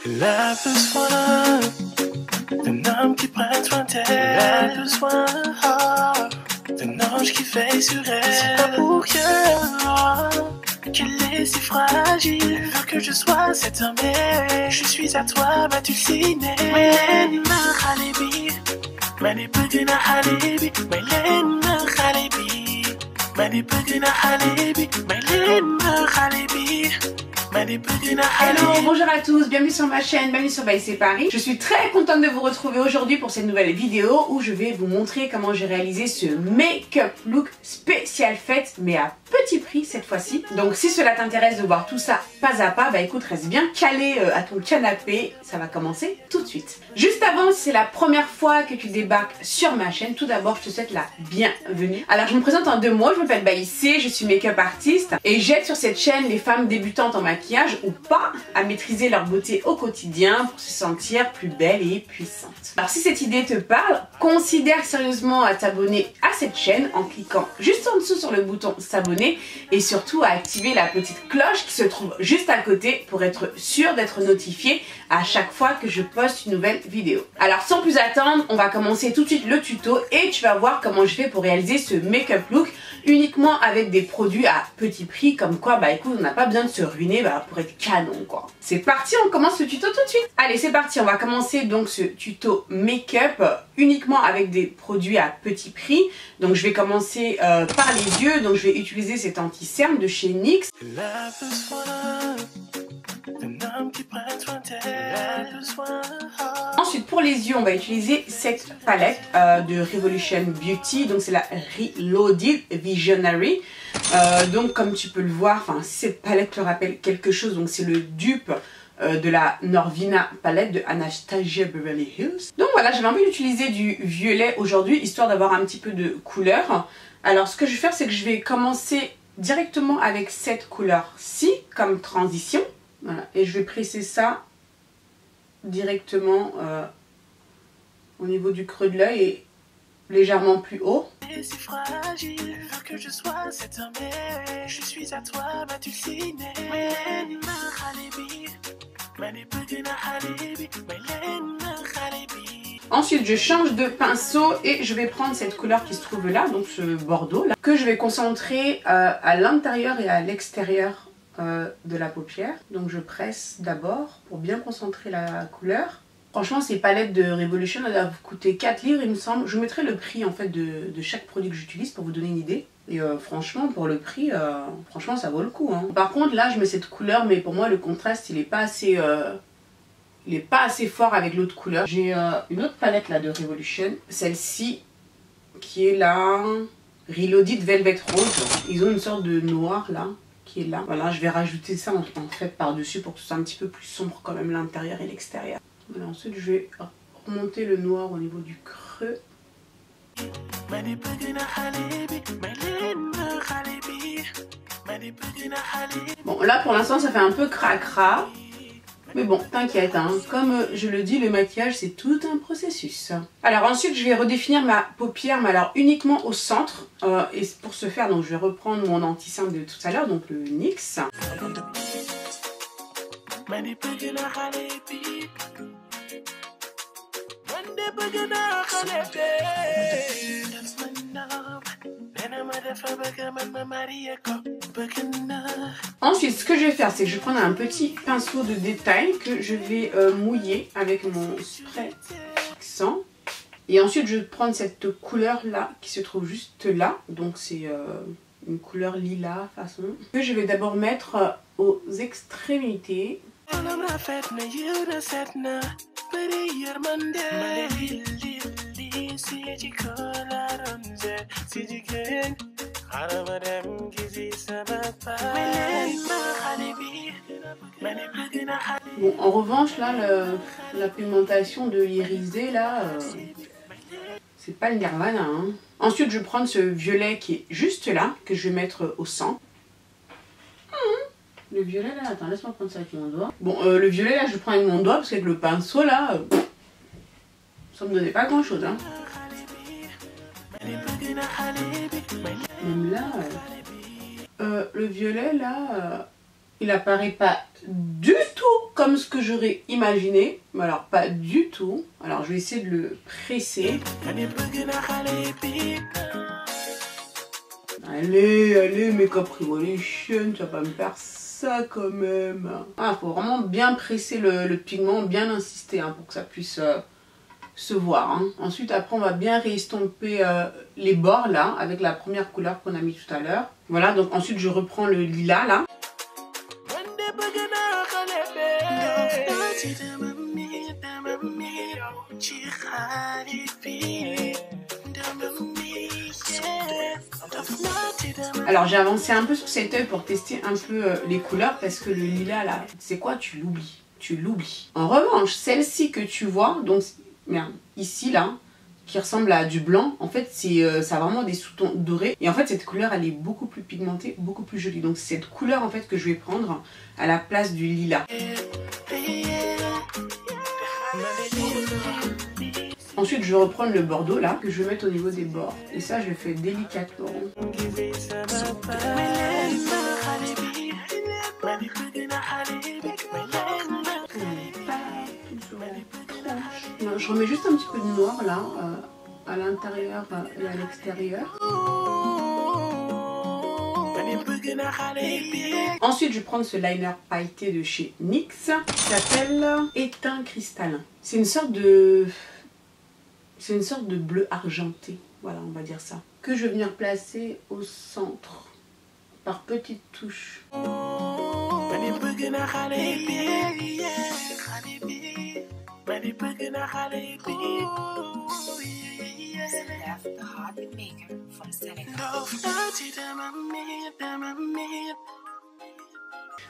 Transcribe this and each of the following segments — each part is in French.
Elle a besoin d'un homme qui prenne soin d'elle. Elle a besoin d'un ange qui veille sur elle. C'est pas pour rien qu'elle est si fragile. Elle veut que je sois cet homme. Je suis à toi, ma dulcinée. Maylène Khalibi, Mani Bugina Khalibi, Maylène Khalibi, Mani Bugina Khalibi, Maylène Khalibi. Hello, bonjour à tous, bienvenue sur ma chaîne, bienvenue sur By C'est Paris. Je suis très contente de vous retrouver aujourd'hui pour cette nouvelle vidéo où je vais vous montrer comment j'ai réalisé ce make-up look spécial fête, mais à petit prix cette fois-ci. Donc si cela t'intéresse de voir tout ça pas à pas, bah écoute, reste bien calé à ton canapé, ça va commencer tout de suite. Juste avant, si c'est la première fois que tu débarques sur ma chaîne, tout d'abord je te souhaite la bienvenue. Alors je me présente en 2 mots, je m'appelle By C'est, je suis make-up artiste et j'aide sur cette chaîne les femmes débutantes en maquillage ou pas à maîtriser leur beauté au quotidien pour se sentir plus belle et puissante. Alors si cette idée te parle, considère sérieusement à t'abonner à cette chaîne en cliquant juste en dessous sur le bouton s'abonner et surtout à activer la petite cloche qui se trouve juste à côté pour être sûr d'être notifié à chaque fois que je poste une nouvelle vidéo. Alors sans plus attendre, on va commencer tout de suite le tuto et tu vas voir comment je fais pour réaliser ce make-up look uniquement avec des produits à petit prix, comme quoi bah écoute, on n'a pas besoin de se ruiner pour être canon quoi. C'est parti, on commence le tuto tout de suite. Allez c'est parti, on va commencer donc ce tuto make-up uniquement avec des produits à petit prix. Donc je vais commencer par les yeux, donc je vais utiliser cet anti-cerne de chez NYX. Ensuite pour les yeux on va utiliser cette palette de Revolution Beauty, donc c'est la Reloaded Visionary. Donc comme tu peux le voir, enfin si cette palette te rappelle quelque chose, donc c'est le dupe de la Norvina palette de Anastasia Beverly Hills. Donc voilà, j'avais envie d'utiliser du violet aujourd'hui histoire d'avoir un petit peu de couleur. Alors ce que je vais faire, c'est que je vais commencer directement avec cette couleur-ci comme transition. Voilà, et je vais presser ça directement au niveau du creux de l'œil et légèrement plus haut. Ensuite je change de pinceau et je vais prendre cette couleur qui se trouve là, donc ce bordeaux là, que je vais concentrer à l'intérieur et à l'extérieur de la paupière. Donc je presse d'abord pour bien concentrer la couleur. Franchement ces palettes de Revolution elles doivent coûter 4 livres il me semble. Je vous mettrai le prix en fait de chaque produit que j'utilise pour vous donner une idée. Et franchement pour le prix, franchement ça vaut le coup hein. Par contre là je mets cette couleur mais pour moi le contraste il est pas assez fort avec l'autre couleur. J'ai une autre palette là de Revolution, celle-ci qui est la Reloaded Velvet Rose. Ils ont une sorte de noir là qui est là. Voilà, je vais rajouter ça en fait par-dessus pour que ce soit un petit peu plus sombre quand même l'intérieur et l'extérieur. Voilà, ensuite je vais remonter le noir au niveau du creux. Bon là pour l'instant ça fait un peu cracra. Mais bon, t'inquiète, hein. Comme je le dis, le maquillage c'est tout un processus. Alors ensuite je vais redéfinir ma paupière, mais alors uniquement au centre. Et pour ce faire, donc je vais reprendre mon anti-cerne de tout à l'heure, donc le NYX. Ensuite ce que je vais faire c'est que je vais prendre un petit pinceau de détail que je vais mouiller avec mon spray fixant. Et ensuite je vais prendre cette couleur là qui se trouve juste là. Donc c'est une couleur lilas façon. Que je vais d'abord mettre aux extrémités. Bon, en revanche là la pigmentation de l'irisé là c'est pas le nirvana hein. Ensuite je vais prendre ce violet qui est juste là que je vais mettre au centre. Le violet là, attends laisse-moi prendre ça avec mon doigt. Bon le violet là je le prends avec mon doigt parce qu'avec le pinceau là ça me donnait pas grand chose hein. Même là le violet là Il apparaît pas du tout comme ce que j'aurais imaginé. Alors pas du tout. Alors je vais essayer de le presser. Allez, Makeup Revolution, tu vas pas me faire ça quand même. Ah, faut vraiment bien presser le pigment, bien insister hein, pour que ça puisse se voir. Hein. Ensuite, après, on va bien réestomper les bords là, avec la première couleur qu'on a mis tout à l'heure. Voilà, donc ensuite je reprends le lilas là. Alors j'ai avancé un peu sur cet œil pour tester un peu les couleurs parce que le lilas là, c'est quoi? Tu l'oublies. Tu l'oublies. En revanche, celle-ci que tu vois, donc merde, ici là, qui ressemble à du blanc, en fait ça a vraiment des sous-tons dorés. Et en fait cette couleur elle est beaucoup plus pigmentée, beaucoup plus jolie. Donc c'est cette couleur en fait que je vais prendre à la place du lilas. Ensuite je vais reprendre le bordeaux là, que je vais mettre au niveau des bords. Et ça je le fais délicatement. Je remets juste un petit peu de noir là, à l'intérieur et à l'extérieur. Ensuite je vais prendre ce liner pailleté de chez NYX qui s'appelle Éteint Cristallin. C'est une sorte de bleu argenté, voilà on va dire ça. Que je vais venir placer au centre par petites touches.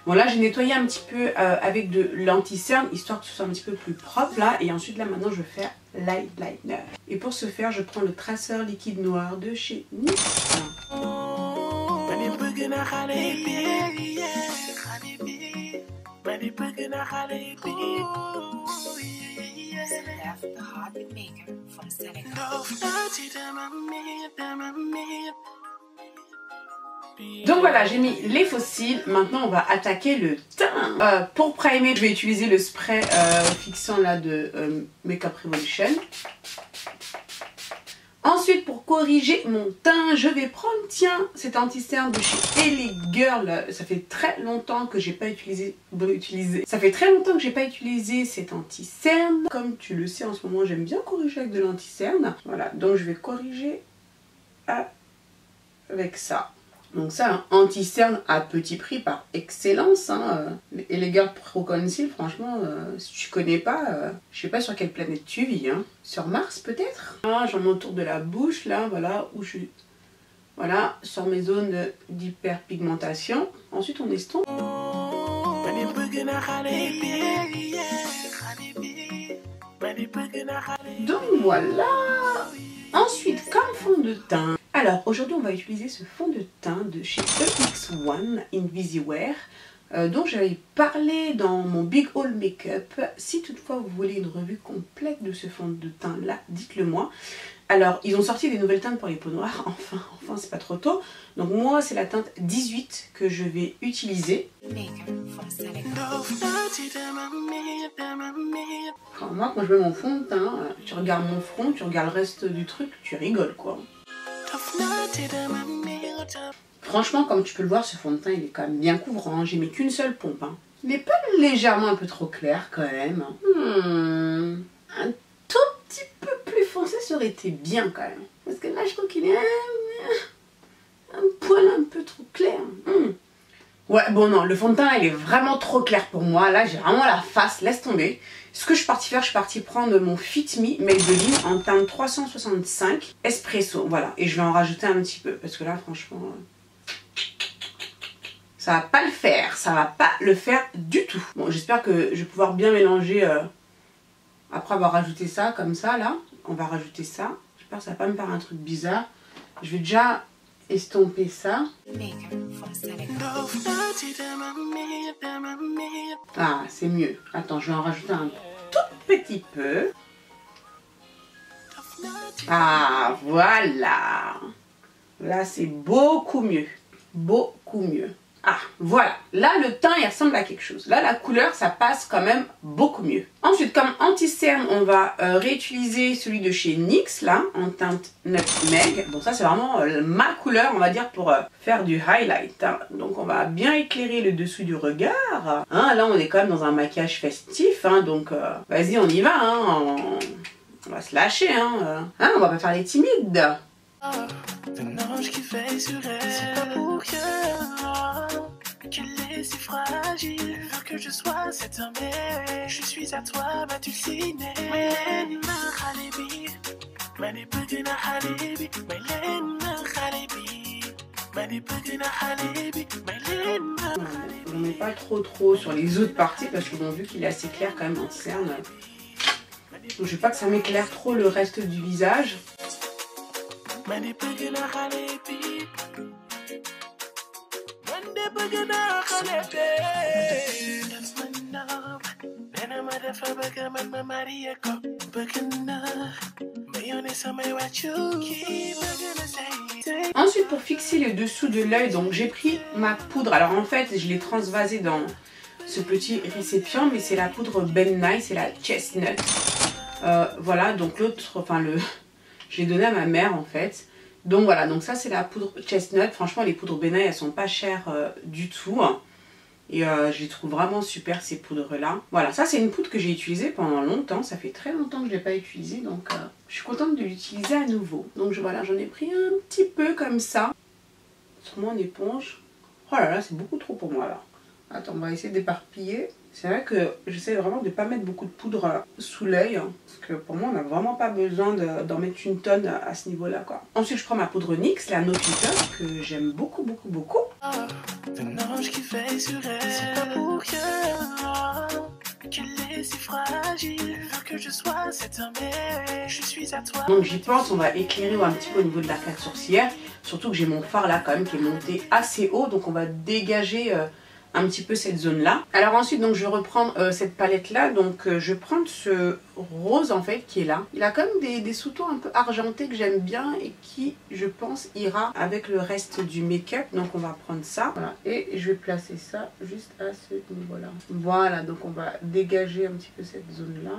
Bon là j'ai nettoyé un petit peu avec de l'anti-cerne histoire que ce soit un petit peu plus propre là. Et ensuite là maintenant je vais faire l'eyeliner. Et pour ce faire je prends le traceur liquide noir de chez NYX. Donc voilà, j'ai mis les faux cils. Maintenant on va attaquer le teint. Pour primer, je vais utiliser le spray fixant là de Makeup Revolution. Ensuite, pour corriger mon teint, je vais prendre, tiens, cet anti-cerne de chez LA Girl. Ça fait très longtemps que j'ai pas utilisé. Ça fait très longtemps que j'ai pas utilisé cet anti-cerne. Comme tu le sais, en ce moment, j'aime bien corriger avec de l'anti-cerne. Voilà, donc je vais corriger avec ça. Donc ça, un anti-cerne à petit prix par excellence. Hein. LA Girl Pro Conceal, franchement, si tu connais pas, je sais pas sur quelle planète tu vis. Hein. Sur Mars peut-être. J'en mets autour de la bouche, là, voilà, où je... Voilà, sur mes zones d'hyperpigmentation. Ensuite, on estompe. Donc voilà. Ensuite, comme fond de teint. Alors, aujourd'hui, on va utiliser ce fond de teint de chez EX1 Invisiwear, dont j'avais parlé dans mon Big Haul Makeup. Si toutefois vous voulez une revue complète de ce fond de teint là, dites-le moi. Alors, ils ont sorti des nouvelles teintes pour les peaux noires, enfin c'est pas trop tôt. Donc moi, c'est la teinte 18 que je vais utiliser. Alors, moi, quand je mets mon fond de teint, tu regardes mon front, tu regardes le reste du truc, tu rigoles quoi. Franchement, comme tu peux le voir, ce fond de teint il est quand même bien couvrant. J'ai mis qu'une seule pompe. Hein. Il n'est pas légèrement un peu trop clair quand même. Un tout petit peu plus foncé ça aurait été bien quand même. Parce que là, je trouve qu'il est un poil un peu trop clair. Ouais, bon non, le fond de teint il est vraiment trop clair pour moi. Là, j'ai vraiment la face, laisse tomber. Ce que je suis partie faire, je suis partie prendre mon Fit Me Maybelline en teinte 365 Espresso. Voilà, et je vais en rajouter un petit peu. Parce que là, franchement, ça va pas le faire. Ça va pas le faire du tout. Bon, j'espère que je vais pouvoir bien mélanger après avoir rajouté ça, comme ça, là. On va rajouter ça. J'espère que ça va pas me faire un truc bizarre. Je vais déjà estomper ça. Ah, c'est mieux. Attends, je vais en rajouter un tout petit peu. Ah, voilà. Là, c'est beaucoup mieux. Beaucoup mieux. Ah, voilà. Là, le teint, il ressemble à quelque chose. Là, la couleur, ça passe quand même beaucoup mieux. Ensuite, comme anti-cerne, on va réutiliser celui de chez NYX, là, en teinte Nutmeg. Bon, ça, c'est vraiment ma couleur, on va dire, pour faire du highlight. Hein. Donc, on va bien éclairer le dessous du regard. Hein, là, on est quand même dans un maquillage festif. Hein, donc, vas-y, on y va. Hein, on va se lâcher. Hein, on va pas faire les timides. Un ange qui veille sur elle, c'est pas pour rien qu'elle est si fragile. Veux que je sois cet homme, je suis à toi, ma dulcinée. Mylène Khalibi, mani budina Khalibi, Mylène Khalibi, mani budina Khalibi, Mylène Khalibi. On met pas trop sur les autres parties parce que bon, vu qu'il est assez clair quand même en cerne, donc je veux pas que ça m'éclaire trop le reste du visage. Mani budina Khalibi, mani budina Khalibi. Ensuite, pour fixer le dessous de l'œil, donc j'ai pris ma poudre. Alors en fait, je l'ai transvasée dans ce petit récipient, mais c'est la poudre Ben Nye, c'est la Chestnut. Voilà, donc l'autre, enfin je l'ai donné à ma mère en fait. Donc voilà, donc ça c'est la poudre Chestnut. Franchement, les poudres Ben Nye, elles sont pas chères du tout. Et je les trouve vraiment super ces poudres là. Voilà, ça c'est une poudre que j'ai utilisée pendant longtemps. Ça fait très longtemps que je ne l'ai pas utilisée. Donc je suis contente de l'utiliser à nouveau. Donc voilà, j'en ai pris un petit peu comme ça. Sur mon éponge. Oh là là, c'est beaucoup trop pour moi là. Attends, on va essayer d'éparpiller. C'est vrai que j'essaie vraiment de ne pas mettre beaucoup de poudre sous l'œil. Hein, parce que pour moi, on n'a vraiment pas besoin d'en mettre une tonne à ce niveau-là, quoi. Ensuite, je prends ma poudre NYX, la No Filter, que j'aime beaucoup. Un ange qui veille sur elle, c'est pas pour rien qu'elle est si fragile. Veux que je sois cet homme, je suis à toi. Donc j'y pense, on va éclairer un petit peu au niveau de la carte sourcilière. Surtout que j'ai mon fard là quand même qui est monté assez haut. Donc on va dégager un petit peu cette zone là. Alors ensuite donc je vais reprendre cette palette là. Donc je vais prendre ce rose en fait qui est là. Il a quand même des sous-tons un peu argentés que j'aime bien et qui je pense ira avec le reste du make-up. Donc on va prendre ça. Voilà. Et je vais placer ça juste à ce niveau là. Voilà, donc on va dégager un petit peu cette zone là.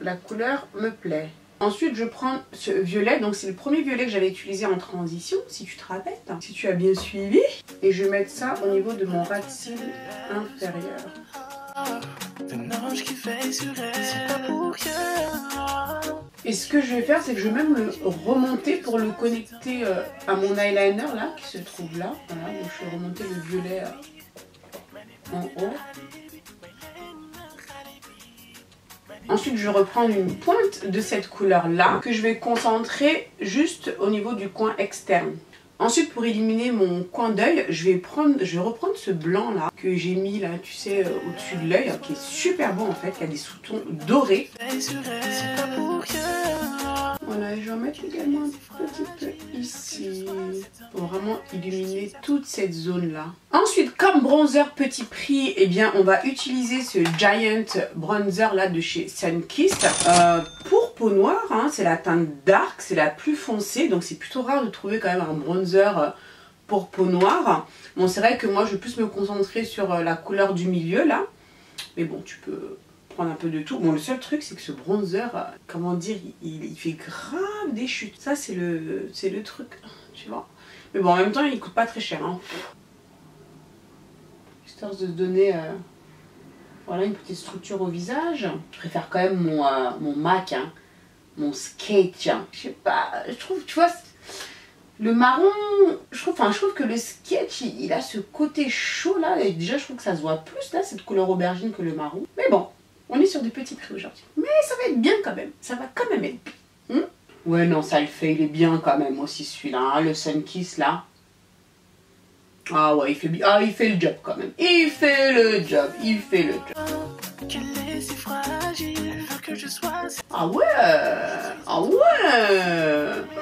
La couleur me plaît. Ensuite, je prends ce violet. Donc, c'est le premier violet que j'avais utilisé en transition, si tu te rappelles, si tu as bien suivi. Et je vais mettre ça au niveau de mon ras de cils inférieur. Et ce que je vais faire, c'est que je vais même le remonter pour le connecter à mon eyeliner, là, qui se trouve là. Voilà, donc je vais remonter le violet en haut. Ensuite, je reprends une pointe de cette couleur-là que je vais concentrer juste au niveau du coin externe. Ensuite, pour éliminer mon coin d'œil, je vais reprendre ce blanc-là que j'ai mis là, tu sais, au-dessus de l'œil, qui est super beau en fait, qui a des sous-tons dorés. Voilà, et je vais en mettre également un petit peu ici pour vraiment illuminer toute cette zone-là. Ensuite, comme bronzer petit prix, eh bien, on va utiliser ce Giant Bronzer là de chez Sunkissed. Pour peau noire, hein, c'est la teinte dark, c'est la plus foncée, donc c'est plutôt rare de trouver quand même un bronzer pour peau noire. Bon, c'est vrai que moi, je vais plus me concentrer sur la couleur du milieu là, mais bon, tu peux prendre un peu de tout. Bon, le seul truc, c'est que ce bronzer, comment dire, il fait grave des chutes. Ça, c'est le truc, tu vois. Mais bon, en même temps, il coûte pas très cher. Hein. Histoire de se donner voilà, une petite structure au visage. Je préfère quand même mon MAC, hein, mon sketch. Hein. Je sais pas, je trouve, tu vois, le marron, je trouve que le sketch, il a ce côté chaud là. Et déjà, je trouve que ça se voit plus là, cette couleur aubergine que le marron. Mais bon. On est sur des petits prix aujourd'hui. Mais ça va être bien quand même. Ça va quand même être bien. Ouais, non, ça le fait. Il est bien quand même aussi celui-là. Hein, le Sunkissed là. Ah ouais, il fait bien. Ah, il fait le job quand même. Il fait le job. Ah ouais. Ah ouais.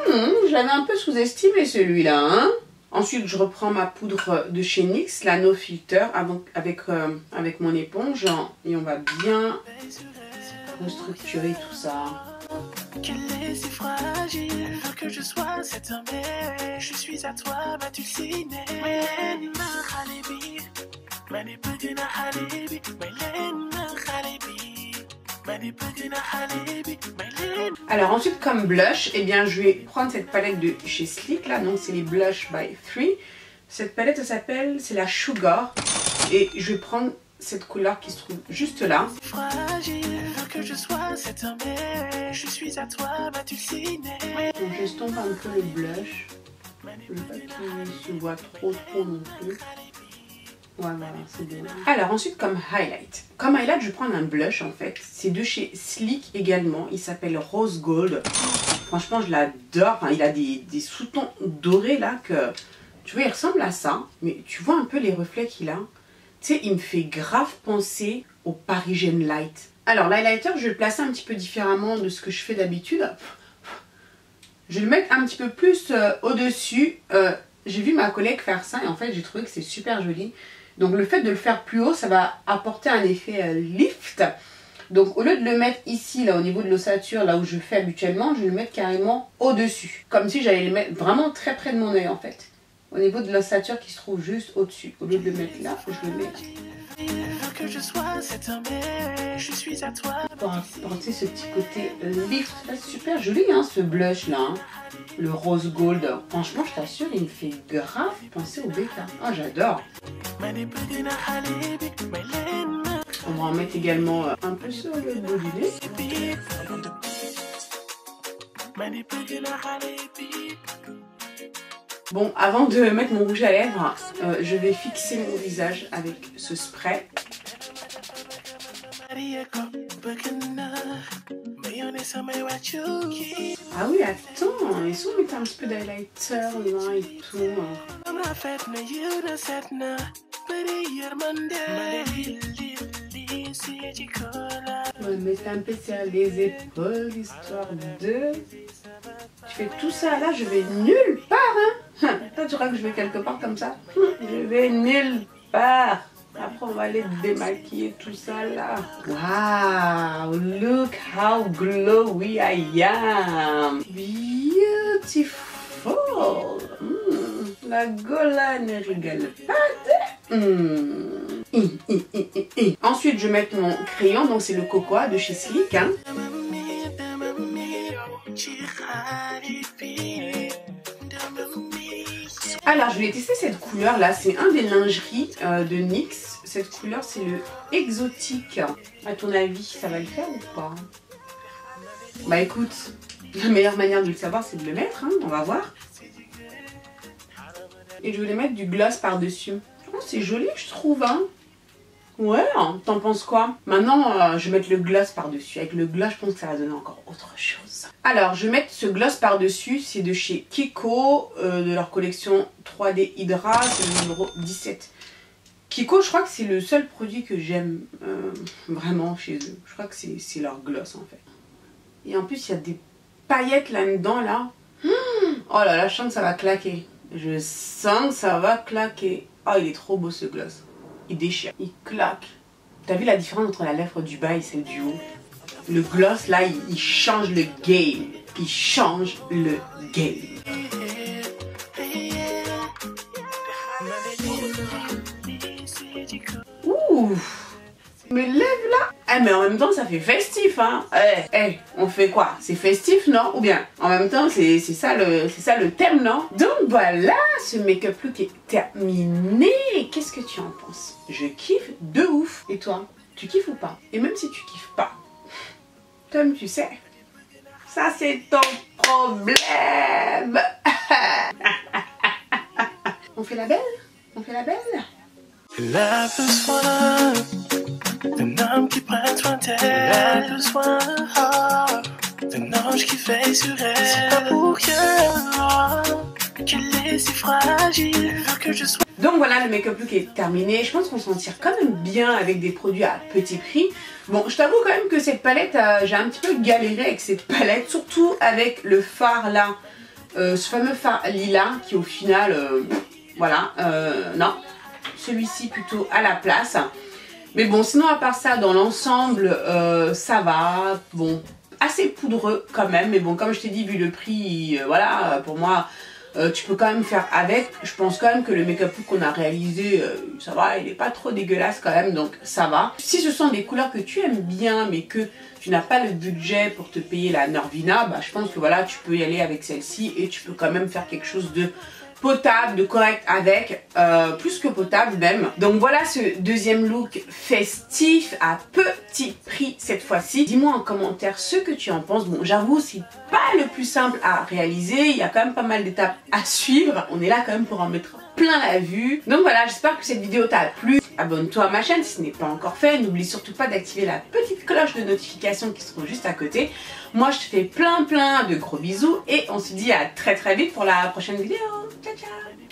Je l'avais un peu sous-estimé celui-là. Hein. Ensuite, je reprends ma poudre de chez NYX, la No Filter, avec mon éponge. Et on va bien restructurer tout ça. Qu'elle est si fragile, elle veut que je sois cet homme. Je suis à toi, ma dulcinée. Alors ensuite, comme blush, eh bien je vais prendre cette palette de chez Sleek là, donc c'est les Blush by 3. Cette palette elle s'appelle, c'est la Sugar, et je vais prendre cette couleur qui se trouve juste là. Que je sois cet homme, je suis à toi, ma dulcinée. Donc j'estompe un peu le blush. Je veux pas qu'il se voit trop non plus. Ouais, voilà, c'est bien. Alors ensuite, comme highlight. Comme highlight, je vais prendre un blush en fait. C'est de chez Sleek également. Il s'appelle Rose Gold. Franchement, je l'adore. Enfin, il a des sous-tons dorés là que... Tu vois, il ressemble à ça. Mais tu vois un peu les reflets qu'il a. Tu sais, il me fait grave penser au Parisian Light. Alors, l'highlighter, je vais le placer un petit peu différemment de ce que je fais d'habitude. Je vais le mettre un petit peu plus au-dessus. J'ai vu ma collègue faire ça et en fait, j'ai trouvé que c'est super joli. Donc, le fait de le faire plus haut, ça va apporter un effet lift. Donc, au lieu de le mettre ici, là, au niveau de l'ossature, là où je fais habituellement, je vais le mettre carrément au-dessus. Comme si j'allais le mettre vraiment très près de mon œil, en fait. Au niveau de l'ossature qui se trouve juste au-dessus. Au lieu de le mettre là, je le mets que je sois cet homme, je suis à toi. Pour apporter ce petit côté lift. C'est super joli hein, ce blush là. Hein. Le rose gold. Franchement, je t'assure, il me fait grave penser au Becca. Oh, j'adore. On va en mettre également un peu sur le bout du nez. Bon, avant de mettre mon rouge à lèvres, je vais fixer mon visage avec ce spray. Ah oui, attends, ils sont mettre un petit peu d'highlighter là et tout. On va mettre un peu sur les épaules, histoire de... Tu fais tout ça là, je vais nulle part, hein. Toi, tu crois que je vais quelque part comme ça? Je vais nulle part. Après, on va aller démaquiller tout ça là. Wow, look how glowy I am. Beautiful. La gola ne rigole pas. Ensuite, je vais mettre mon crayon, donc c'est le Cocoa de chez Sleek. Hein. Alors, je vais tester cette couleur là, c'est un des lingeries de NYX. Cette couleur, c'est le exotique. À ton avis, ça va le faire ou pas? Bah écoute, la meilleure manière de le savoir, c'est de le mettre, hein, on va voir. Et je voulais mettre du gloss par-dessus. Oh, c'est joli, je trouve, hein. Ouais, t'en penses quoi? Maintenant, je vais mettre le gloss par-dessus. Avec le gloss, je pense que ça va donner encore autre chose. Alors, je vais mettre ce gloss par-dessus. C'est de chez Kiko, de leur collection 3D Hydra. C'est le numéro 17. Kiko, je crois que c'est le seul produit que j'aime vraiment chez eux. Je crois que c'est leur gloss, en fait. Et en plus, il y a des paillettes là-dedans, là. Oh là là, je sens que ça va claquer. Je sens que ça va claquer. Oh, il est trop beau, ce gloss. Il déchire, il claque. T'as vu la différence entre la lèvre du bas et celle du haut? Le gloss là, il change le game. Il change le game. Ouh, mes lèvres là. Eh mais en même temps ça fait festif hein. On fait quoi? C'est festif non? Ou bien en même temps c'est ça le thème non? Donc voilà, ce make-up look est terminé. Qu'est-ce que tu en penses? Je kiffe de ouf. Et toi, tu kiffes ou pas? Et même si tu kiffes pas, comme tu sais, ça c'est ton problème. On fait la belle? On fait la belle? Elle a besoin d'un homme qui prenne soin d'elle. Elle a besoin d'un ange qui veille sur elle. C'est pas pour rien qu'elle est si fragile. Veut que je sois... Donc voilà, le make-up look est terminé. Je pense qu'on s'en tire quand même bien avec des produits à petit prix. Bon, je t'avoue quand même que cette palette, j'ai un petit peu galéré avec cette palette. Surtout avec le fard là. Ce fameux fard lilas qui au final, voilà, non. Celui-ci plutôt à la place. Mais bon, sinon à part ça, dans l'ensemble, ça va. Bon, assez poudreux quand même. Mais bon, comme je t'ai dit, vu le prix, voilà, pour moi, tu peux quand même faire avec. Je pense quand même que le make-up look qu'on a réalisé, ça va, il est pas trop dégueulasse quand même, donc ça va. Si ce sont des couleurs que tu aimes bien, mais que tu n'as pas le budget pour te payer la Norvina, bah je pense que voilà, tu peux y aller avec celle-ci et tu peux quand même faire quelque chose de potable, de correct avec, plus que potable même. Donc voilà ce deuxième look festif à petit prix cette fois-ci. Dis-moi en commentaire ce que tu en penses. Bon, j'avoue, c'est pas le plus simple à réaliser, il y a quand même pas mal d'étapes à suivre. On est là quand même pour en mettre plein la vue. Donc voilà, j'espère que cette vidéo t'a plu. Abonne-toi à ma chaîne si ce n'est pas encore fait. N'oublie surtout pas d'activer la petite cloche de notification qui se trouve juste à côté. Moi, je te fais plein de gros bisous et on se dit à très vite pour la prochaine vidéo. Ciao, ciao!